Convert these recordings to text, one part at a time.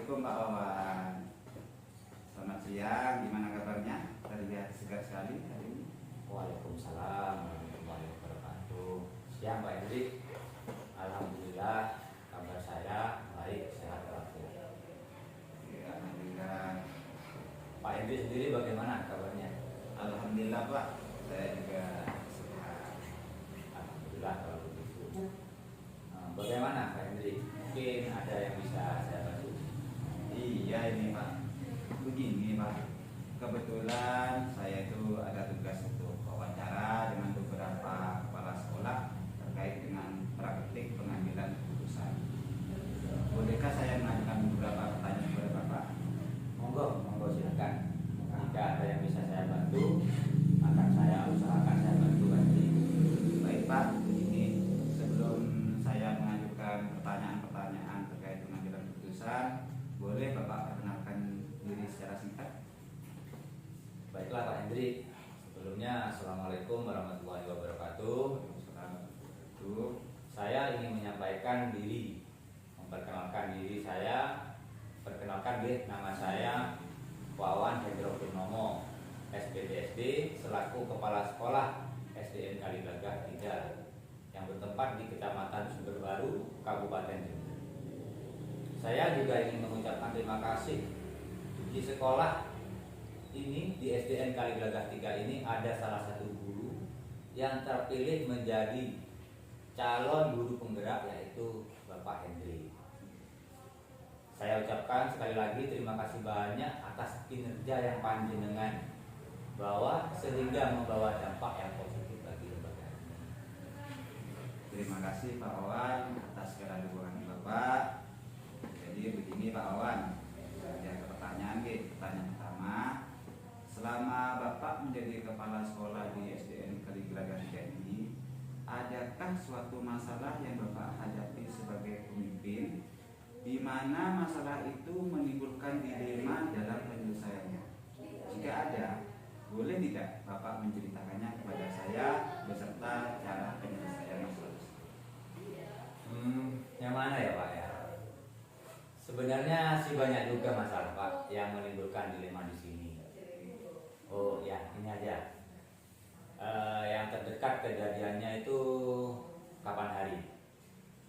Assalamualaikum Pak Wawan. Selamat siang, gimana kabarnya? Terlihat segar sekali hari ini. Waalaikumsalam warahmatullahi wabarakatuh. Siang Pak Hendrik. Alhamdulillah kabar saya baik, sehat walafiat. Ya, alhamdulillah. Pak Hendrik sendiri bagaimana kabarnya? Alhamdulillah Pak, saya juga sehat. Alhamdulillah kalau begitu. Bagaimana Pak Hendrik? Mungkin ada yang bisa saya bantu. Iya ini Pak. Begini Pak, kebetulan saya itu ada tugas untuk wawancara dengan beberapa kepala sekolah terkait dengan praktik pengambilan keputusan. Bolehkah saya menanyakan beberapa pertanyaan kepada Bapak? Monggo silakan. Jika ada yang bisa saya bantu, akan saya usahakan saya bantu Pak Hendrik. Baik Pak, begini, sebelum saya mengajukan pertanyaan-pertanyaan terkait pengambilan keputusan, boleh Bapak perkenalkan diri secara singkat? Baiklah Pak Hendrik. Sebelumnya Assalamualaikum warahmatullahi wabarakatuh. Saya ingin menyampaikan diri, memperkenalkan diri saya. Perkenalkan nama saya Wawan Hendro Purnomo, SPDSD selaku Kepala Sekolah SDN Kaliglagah 3 yang bertempat di Kecamatan Sumberbaru, Kabupaten Jember. Saya juga ingin mengucapkan terima kasih di sekolah ini, di SDN Kaliglagah 3 ini ada salah satu guru yang terpilih menjadi calon guru penggerak, yaitu Bapak Hendri. Saya ucapkan sekali lagi terima kasih banyak atas kinerja yang panjenengan bahwa sehingga membawa dampak yang positif bagi lembaga ini. Terima kasih Pak Wawan atas segala dukungan Bapak. Jadi begini Pak Wawan, saya ke pertanyaan pertama. Selama Bapak menjadi kepala sekolah di SDN Kaliglagah 3 ini, adakah suatu masalah yang Bapak hadapi sebagai pemimpin di mana masalah itu menimbulkan dilema dalam penyelesaiannya? Jika ada, boleh tidak Bapak menceritakannya kepada saya beserta cara penyelesaian masalah tersebut? Yang mana ya Pak ya? Sebenarnya sih banyak juga masalah Pak yang menimbulkan dilema di sini. Oh ya, ini aja. Yang terdekat kejadiannya itu kapan hari?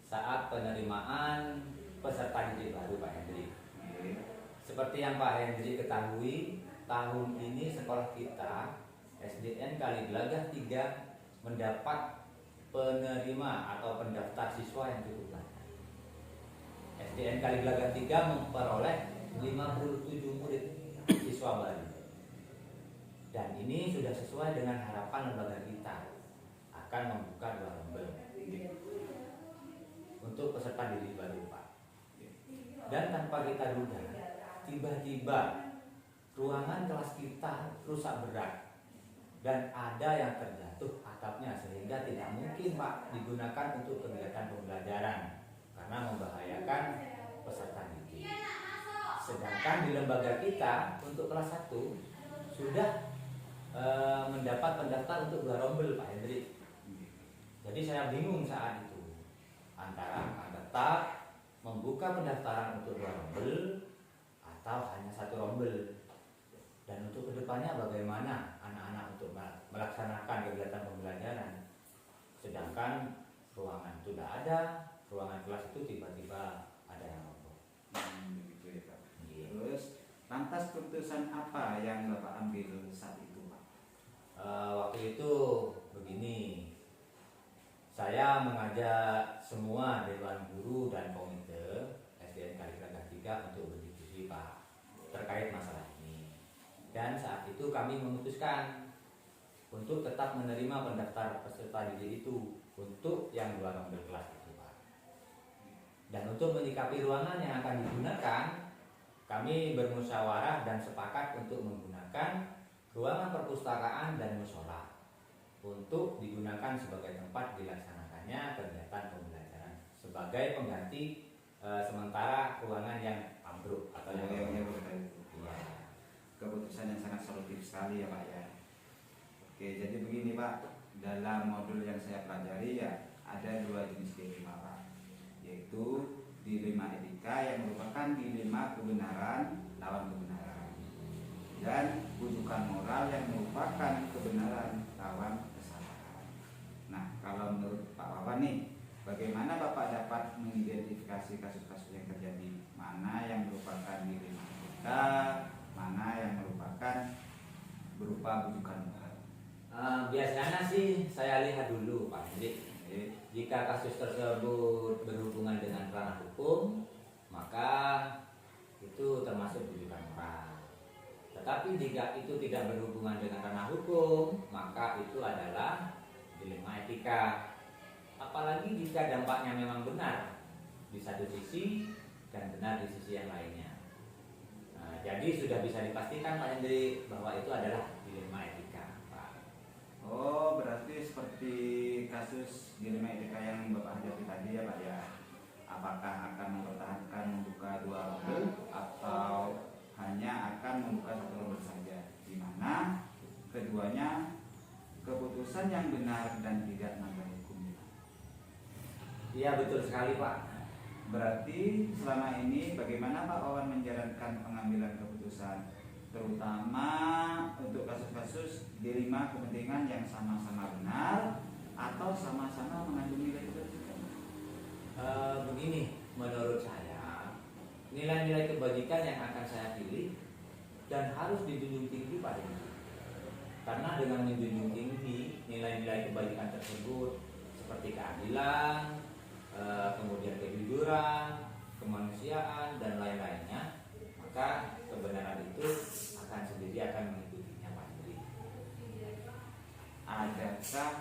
Saat penerimaan peserta didik baru Pak Hendri. Seperti yang Pak Hendri ketahui, tahun ini sekolah kita SDN Kaliglagah 3 mendapat penerima atau pendaftar siswa yang cukup banyak. SDN Kaliglagah 3 memperoleh 57 murid siswa baru. Dan ini sudah sesuai dengan harapan lembaga kita akan membuka 2 rombel untuk peserta didik baru Pak. Dan tanpa kita duga, tiba-tiba ruangan kelas kita rusak berat dan ada yang terjatuh atapnya sehingga tidak mungkin Pak digunakan untuk kegiatan pembelajaran karena membahayakan peserta didik. Sedangkan di lembaga kita untuk kelas 1 sudah mendapat pendaftar untuk 2 rombel Pak Hendrik. Jadi saya bingung saat itu antara tetap membuka pendaftaran untuk 2 rombel atau hanya 1 rombel. Dan untuk kedepannya bagaimana anak-anak untuk melaksanakan kegiatan pembelajaran, sedangkan ruangan itu tidak ada, ruangan kelas itu tiba-tiba ada yang roboh. Begitu ya Pak. Terus lantas keputusan apa yang Bapak ambil saat itu Pak? Waktu itu begini, saya mengajak semua dewan guru dan komite SDN Kaliglagah 3 untuk berdiskusi Pak terkait masalah ini. Dan saat itu kami memutuskan untuk tetap menerima pendaftar peserta didik itu untuk yang 2 rombel kelas itu Pak. Dan untuk menyikapi ruangan yang akan digunakan, kami bermusyawarah dan sepakat untuk menggunakan ruangan perpustakaan dan mushola untuk digunakan sebagai tempat dilaksanakannya kegiatan pembelajaran sebagai pengganti sementara ruangan yang ambruk atau yang ya. Keputusan yang sangat solutif sekali ya Pak ya. Oke, jadi begini Pak, dalam modul yang saya pelajari ya ada 2 jenis dilema Pak, yaitu dilema etika yang merupakan dilema kebenaran lawan kebenaran, dan rujukan moral yang merupakan kebenaran lawan kesalahan. Nah, kalau menurut Pak Wawan nih, bagaimana Bapak dapat mengidentifikasi kasus-kasus yang terjadi? Mana yang merupakan dilema etika, mana yang merupakan berupa rujukan moral? Biasanya sih saya lihat dulu Pak Hendrik. Jika kasus tersebut berhubungan dengan ranah hukum, maka itu termasuk rujukan moral. Tetapi jika itu tidak berhubungan dengan ranah hukum, maka itu adalah dilema etika. Apalagi jika dampaknya memang benar di satu sisi dan benar di sisi yang lainnya. Nah, jadi sudah bisa dipastikan Pak Hendri bahwa itu adalah dilema etika, Pak. Oh, berarti seperti kasus dilema etika yang Bapak hadapi tadi ya Pak ya. Apakah akan mempertahankan membuka dua rombel atau hanya akan membuka satu rombel saja, di mana keduanya keputusan yang benar dan tidak melanggar hukum. Iya, betul sekali Pak. Berarti selama ini bagaimana Pak Wawan menjalankan pengambilan keputusan, terutama untuk kasus-kasus dilema kepentingan yang sama-sama benar atau sama-sama mengandung nilai kebajikan? Begini, menurut saya nilai-nilai kebajikan yang akan saya pilih dan harus dijunjung tinggi Pak Hendri. Karena dengan menjunjung tinggi nilai-nilai kebajikan tersebut seperti keadilan, kemudian kejujuran, kemanusiaan dan lain-lainnya, maka kebenaran itu akan sendiri akan mengikutinya Pak Hendri. Adakah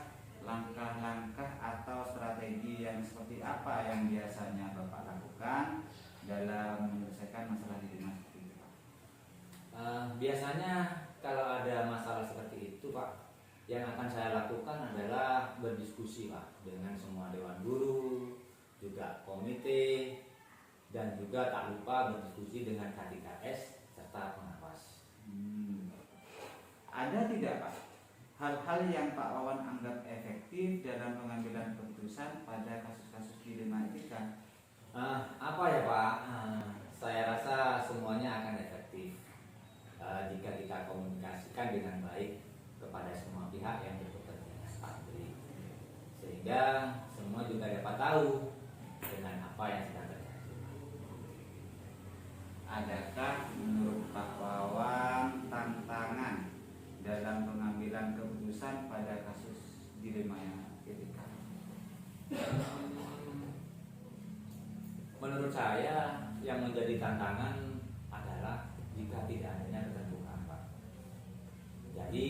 langkah-langkah atau strategi yang seperti apa yang biasanya Bapak lakukan dalam menyelesaikan masalah dilema seperti itu Pak? Biasanya kalau ada masalah seperti itu Pak, yang akan saya lakukan adalah berdiskusi Pak dengan semua dewan guru, juga komite, dan juga tak lupa berdiskusi dengan KDKS serta pengawas. Ada tidak Pak hal-hal yang Pak Wawan anggap efektif dalam pengambilan keputusan pada kasus-kasus dilema etika? Apa ya Pak? Saya rasa semuanya akan efektif jika kita komunikasikan dengan baik kepada semua pihak yang berkepentingan Pak Hendri, sehingga semua juga dapat tahu dengan apa yang sedang terjadi. Adakah menurut Pak Wawan tantangan dalam pengambilan keputusan pada kasus dilema etika? Menurut saya yang menjadi tantangan adalah jika tidak adanya keterbukaan Pak. Jadi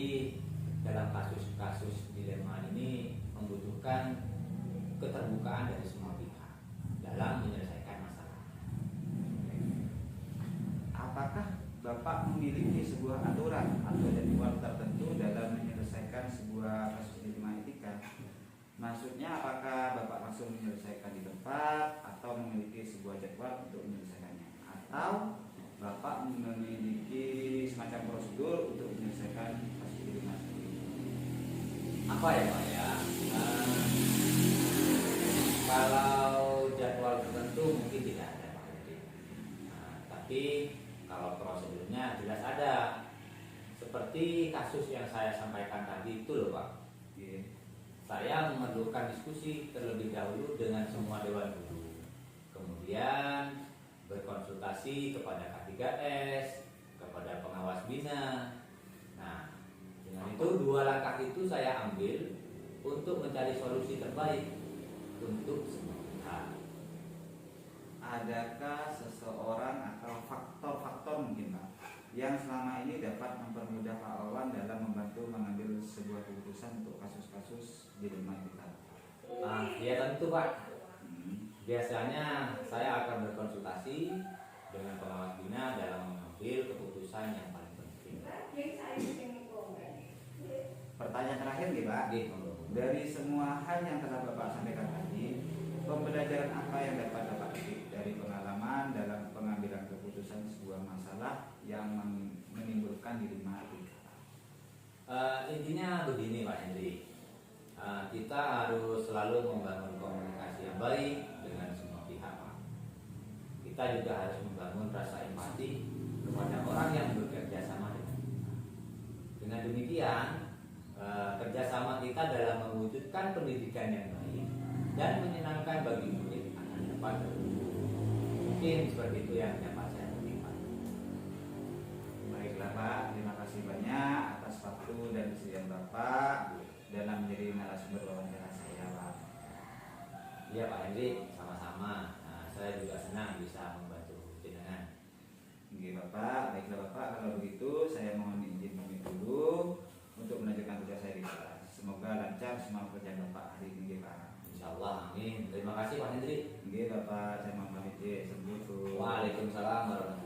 dalam kasus-kasus dilema ini membutuhkan keterbukaan dari semua pihak dalam menyelesaikan masalah. Apakah Bapak memiliki sebuah aturan atau jadwal tertentu dalam menyelesaikan sebuah kasus dilema etika? Maksudnya apakah Bapak langsung menyelesaikan di tempat atau memiliki sebuah jadwal untuk menyelesaikannya, atau Bapak memiliki semacam prosedur untuk menyelesaikan kasus dilema ini? Apa ya Pak ya? Kalau jadwal tertentu mungkin tidak ada Pak Hendri. Tapi kalau prosedurnya jelas ada. Seperti kasus yang saya sampaikan tadi itu loh Pak. Saya memerlukan diskusi terlebih dahulu dengan semua dewan guru, kemudian berkonsultasi kepada K3S, kepada pengawas bina. Nah, dengan itu dua langkah itu saya ambil untuk mencari solusi terbaik untuk semua pihak. Adakah seseorang atau faktor-faktor mungkin Pak yang selama ini dapat mempermudah Pak Wawan dalam membantu mengambil sebuah keputusan untuk kasus-kasus dilema etika? Ya tentu Pak. Biasanya saya akan berkonsultasi dengan pengawas bina dalam mengambil keputusan yang paling penting. Pertanyaan terakhir nih Pak, dari semua hal yang telah Bapak sampaikan tadi, pembelajaran apa yang dapat Bapak petik dari pengalaman dalam pengambilan keputusan sebuah masalah yang menimbulkan dilema etika? Intinya begini Pak Hendri, kita harus selalu membangun komunikasi yang baik dengan semua pihak Pak. kita juga harus membangun rasa empati kepada orang yang bekerja sama dengan kita. Dengan demikian, kerjasama kita dalam mewujudkan pendidikan yang baik dan menyenangkan bagi murid akan dapat terwujud. Mungkin seperti itu yang dapat saya berikan. Baiklah Pak, terima kasih banyak atas waktu dan kesediaan Bapak dalam menjadi narasumber wawancara saya Pak. Iya Pak Hendri, sama-sama. Nah, saya juga senang bisa membantu jenengan. Oke Bapak, baiklah Bapak, kalau begitu saya mohon izin pamit dulu untuk melanjutkan tugas saya di kelas. Semoga lancar semua pekerjaan Bapak hari ini Pak. Insya Allah, amin. Terima kasih Pak Hendri. Oke Bapak, saya mohon pamit. Assalamualaikum. Waalaikumsalam warahmatullahi wabarakatuh.